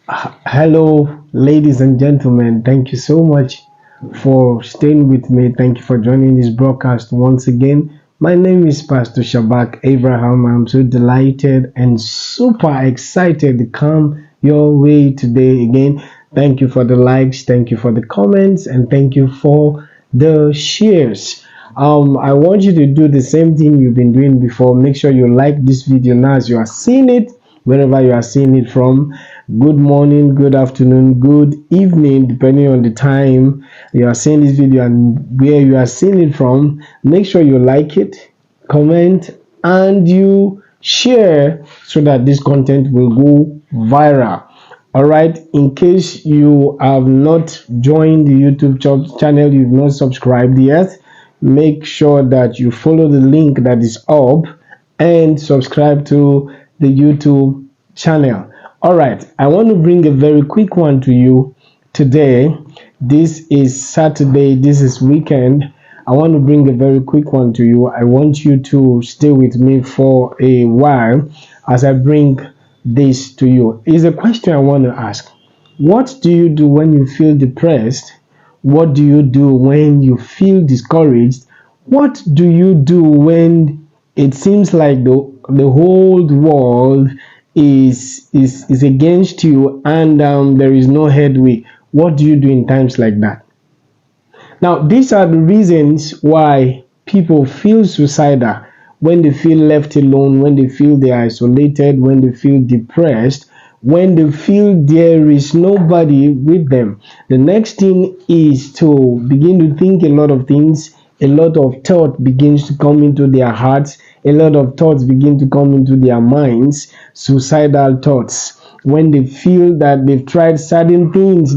Hello, ladies and gentlemen. Thank you so much for staying with me. Thank you for joining this broadcast once again. My name is Pastor Shabak Abraham. I'm so delighted and super excited to come your way today again. Thank you for the likes, thank you for the comments, and thank you for the shares. I want you to do the same thing you've been doing before. Make sure you like this video now as you are seeing it, wherever you are seeing it from. Good morning, good afternoon, good evening, depending on the time you are seeing this video and where you are seeing it from. Make sure you like it, comment, and you share so that this content will go viral. All right, in case you have not joined the YouTube channel, you've not subscribed yet, make sure that you follow the link that is up and subscribe to the YouTube channel. All right, I want to bring a very quick one to you today. This is Saturday, this is weekend. I want to bring a very quick one to you. I want you to stay with me for a while as I bring this to you. Is a question I want to ask. What do you do when you feel depressed? What do you do when you feel discouraged? What do you do when it seems like the whole world is against you and there is no headway? What do you do in times like that? Now, these are the reasons why people feel suicidal when they feel left alone, when they feel they are isolated, when they feel depressed, when they feel there is nobody with them. The next thing is to begin to think a lot of things. A lot of thought begins to come into their hearts. A lot of thoughts begin to come into their minds. Suicidal thoughts. When they feel that they've tried certain things,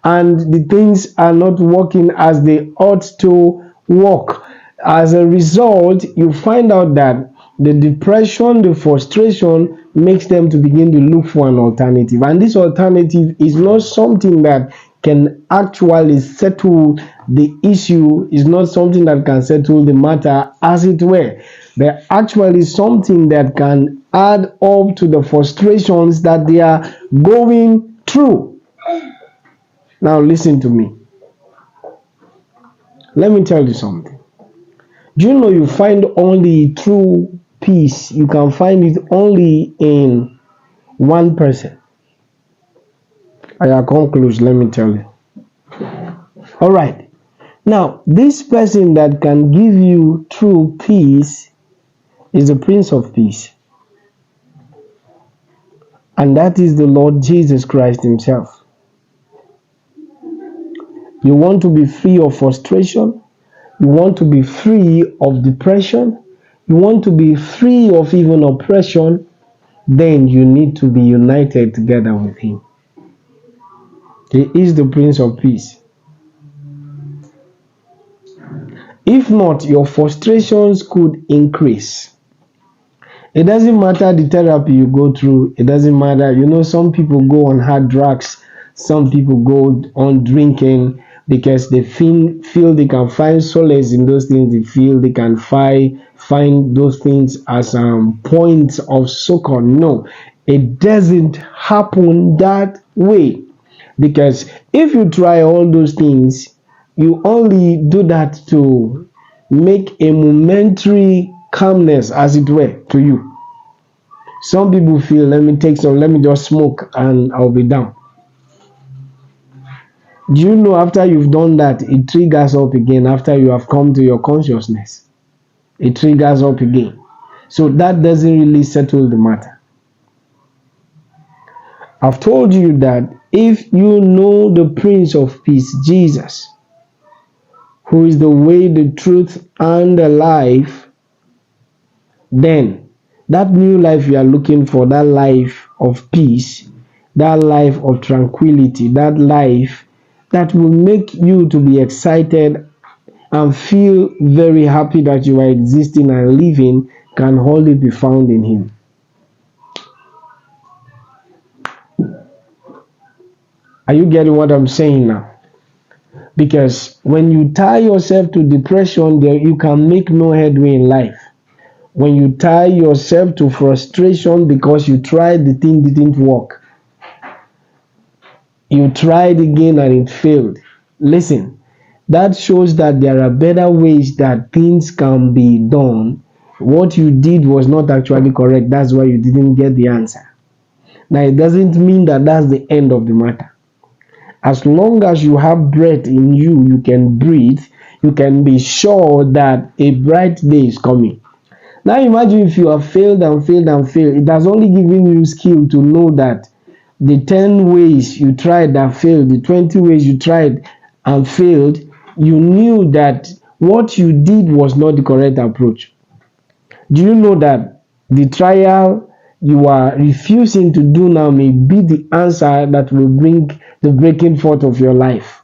and the things are not working as they ought to work. As a result, you find out that the depression, the frustration makes them to begin to look for an alternative. And this alternative is not something that can actually settle the issue, is not something that can settle the matter, as it were. They're actually something that can add up to the frustrations that they are going through. Now, listen to me. Let me tell you something. Do you know you find only true peace? You can find it only in one person. I will come close, let me tell you. All right. Now, this person that can give you true peace is the Prince of Peace. And that is the Lord Jesus Christ Himself. You want to be free of frustration? You want to be free of depression? You want to be free of even oppression? Then you need to be united together with Him. He is the Prince of Peace. If not, your frustrations could increase. It doesn't matter the therapy you go through. It doesn't matter. You know, some people go on hard drugs. Some people go on drinking because they feel they can find solace in those things. They feel they can find those things as points of succor. No, it doesn't happen that way. Because if you try all those things, you only do that to make a momentary calmness, as it were, to you. Some people feel, let me just smoke and I'll be down. Do you know after you've done that, it triggers up again after you have come to your consciousness? It triggers up again. So that doesn't really settle the matter. I've told you that if you know the Prince of Peace, Jesus, who is the way, the truth, and the life, then that new life you are looking for, that life of peace, that life of tranquility, that life that will make you to be excited and feel very happy that you are existing and living, can wholly be found in Him. Are you getting what I'm saying now? Because when you tie yourself to depression, there you can make no headway in life. When you tie yourself to frustration because you tried the thing didn't work, you tried again and it failed. Listen, that shows that there are better ways that things can be done. What you did was not actually correct. That's why you didn't get the answer. Now, it doesn't mean that that's the end of the matter. As long as you have breath in you, you can breathe, you can be sure that a bright day is coming. Now imagine if you have failed and failed and failed. It has only given you skill to know that the 10 ways you tried that failed, the 20 ways you tried and failed, you knew that what you did was not the correct approach. Do you know that the trial you are refusing to do now may be the answer that will bring the breaking forth of your life?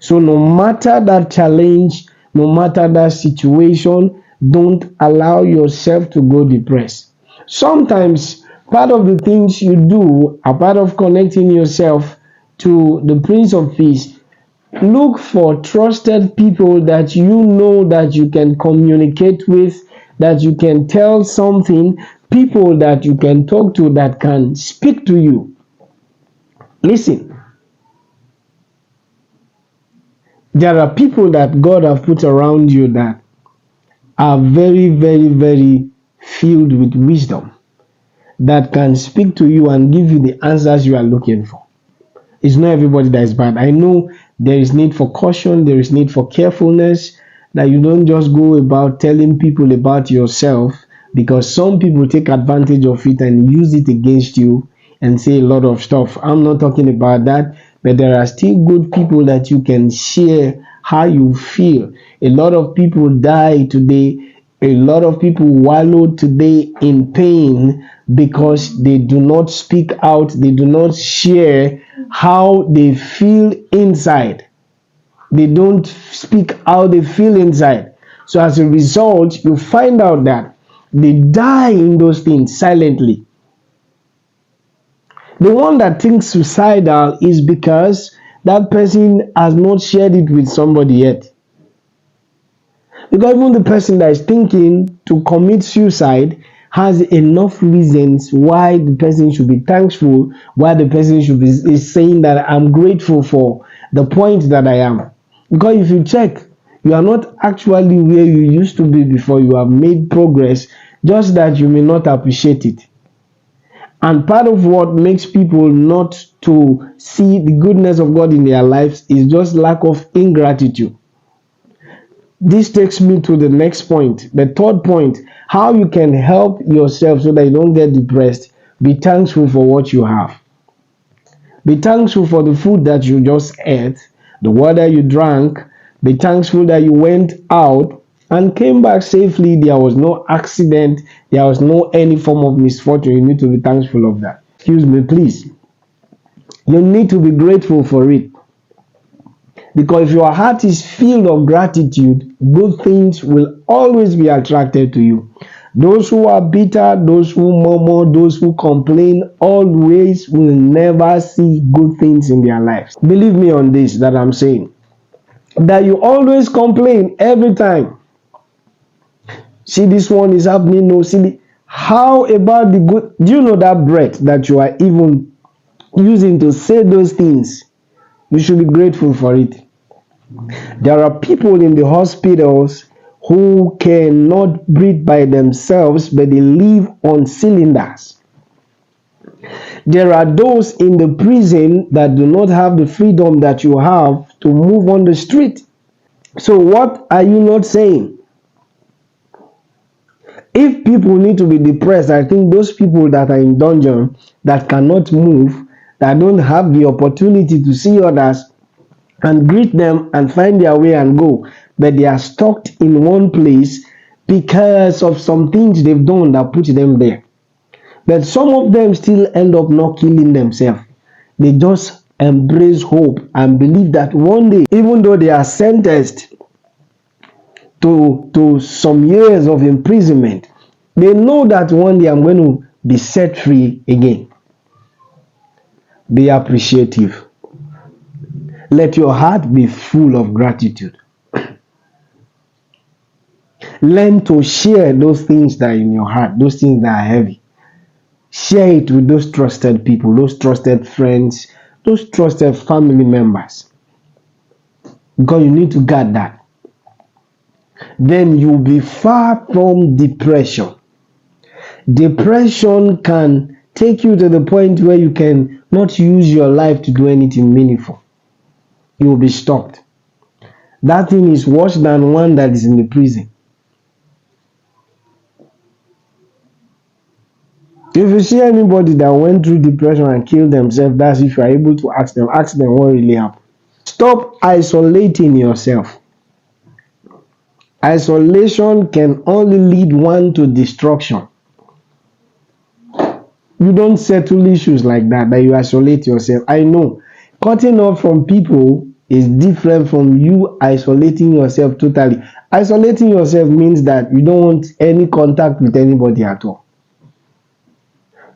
So, no matter that challenge, no matter that situation, don't allow yourself to go depressed. Sometimes, part of the things you do, a part of connecting yourself to the Prince of Peace, look for trusted people that you know that you can communicate with, that you can tell something, people that you can talk to that can speak to you. Listen, there are people that God have put around you that are very, very, very filled with wisdom, that can speak to you and give you the answers you are looking for. It's not everybody that is bad. I know there is need for caution, there is need for carefulness, that you don't just go about telling people about yourself, because some people take advantage of it and use it against you and say a lot of stuff. I'm not talking about that, but there are still good people that you can share how you feel. A lot of people die today. A lot of people wallow today in pain because they do not speak out, they do not share how they feel inside. They don't speak how they feel inside. So as a result, you find out that they die in those things silently. The one that thinks suicidal is because that person has not shared it with somebody yet. Because even the person that is thinking to commit suicide has enough reasons why the person should be thankful, why the person should be is saying that I'm grateful for the point that I am. Because if you check, you are not actually where you used to be before. You have made progress, just that you may not appreciate it. And part of what makes people not to see the goodness of God in their lives is just lack of ingratitude. This takes me to the next point, the third point: how you can help yourself so that you don't get depressed. Be thankful for what you have. Be thankful for the food that you just ate, the water you drank. Be thankful that you went out and came back safely. There was no accident, there was no any form of misfortune. You need to be thankful of that. Excuse me, please. You need to be grateful for it. Because if your heart is filled of gratitude, good things will always be attracted to you. Those who are bitter, those who murmur, those who complain, always will never see good things in their lives. Believe me on this that I'm saying. That you always complain every time. See, this one is happening. No, see, how about the good? Do you know that breath that you are even using to say those things? You should be grateful for it. There are people in the hospitals who cannot breathe by themselves, but they live on cylinders. There are those in the prison that do not have the freedom that you have to move on the street. So, what are you not saying? If people need to be depressed, I think those people that are in dungeon, that cannot move, that don't have the opportunity to see others and greet them and find their way and go, but they are stuck in one place because of some things they've done that put them there. But some of them still end up not killing themselves. They just embrace hope and believe that one day, even though they are sentenced to some years of imprisonment, they know that one day I'm going to be set free again. Be appreciative. Let your heart be full of gratitude. Learn to share those things that are in your heart, those things that are heavy. Share it with those trusted people, those trusted friends, those trusted family members. Because you need to guard that. Then you'll be far from depression. Depression can take you to the point where you can not use your life to do anything meaningful. You will be stopped. That thing is worse than one that is in the prison. If you see anybody that went through depression and killed themselves, that's if you are able to ask them what really happened. Stop isolating yourself. Isolation can only lead one to destruction. You don't settle issues like that you isolate yourself. I know cutting off from people is different from you isolating yourself totally. Isolating yourself means that you don't want any contact with anybody at all.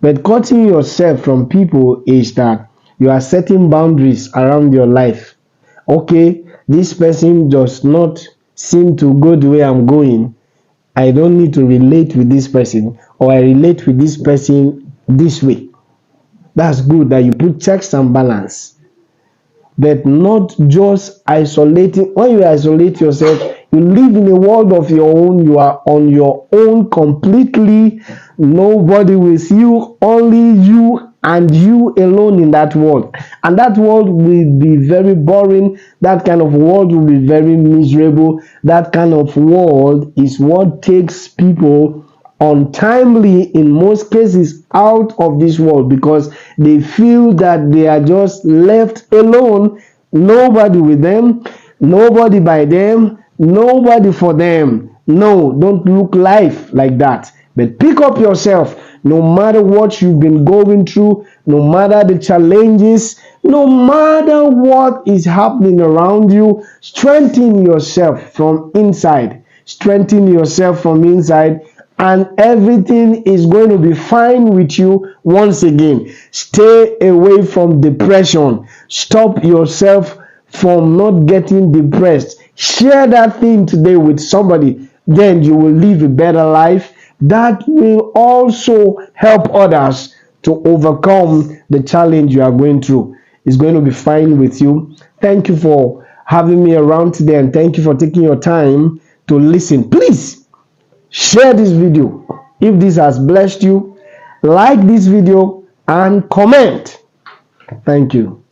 But cutting yourself from people is that you are setting boundaries around your life. Okay, this person does not seem to go the way I'm going. I don't need to relate with this person, or I relate with this person this way. That's good that you put checks and balance. But not just isolating. When you isolate yourself, you live in a world of your own. You are on your own completely. Nobody with you, only you and you alone in that world. And that world will be very boring. That kind of world will be very miserable. That kind of world is what takes people untimely in most cases out of this world, because they feel that they are just left alone, nobody with them, nobody by them, nobody for them. No, don't look life like that, but pick up yourself. No matter what you've been going through, no matter the challenges, no matter what is happening around you, strengthen yourself from inside. Strengthen yourself from inside, and everything is going to be fine with you once again. Stay away from depression. Stop yourself from not getting depressed. Share that thing today with somebody. Then you will live a better life. That will also help others to overcome the challenge you are going through. It's going to be fine with you. Thank you for having me around today, and thank you for taking your time to listen. Please share this video if this has blessed you. Like this video and comment. Thank you.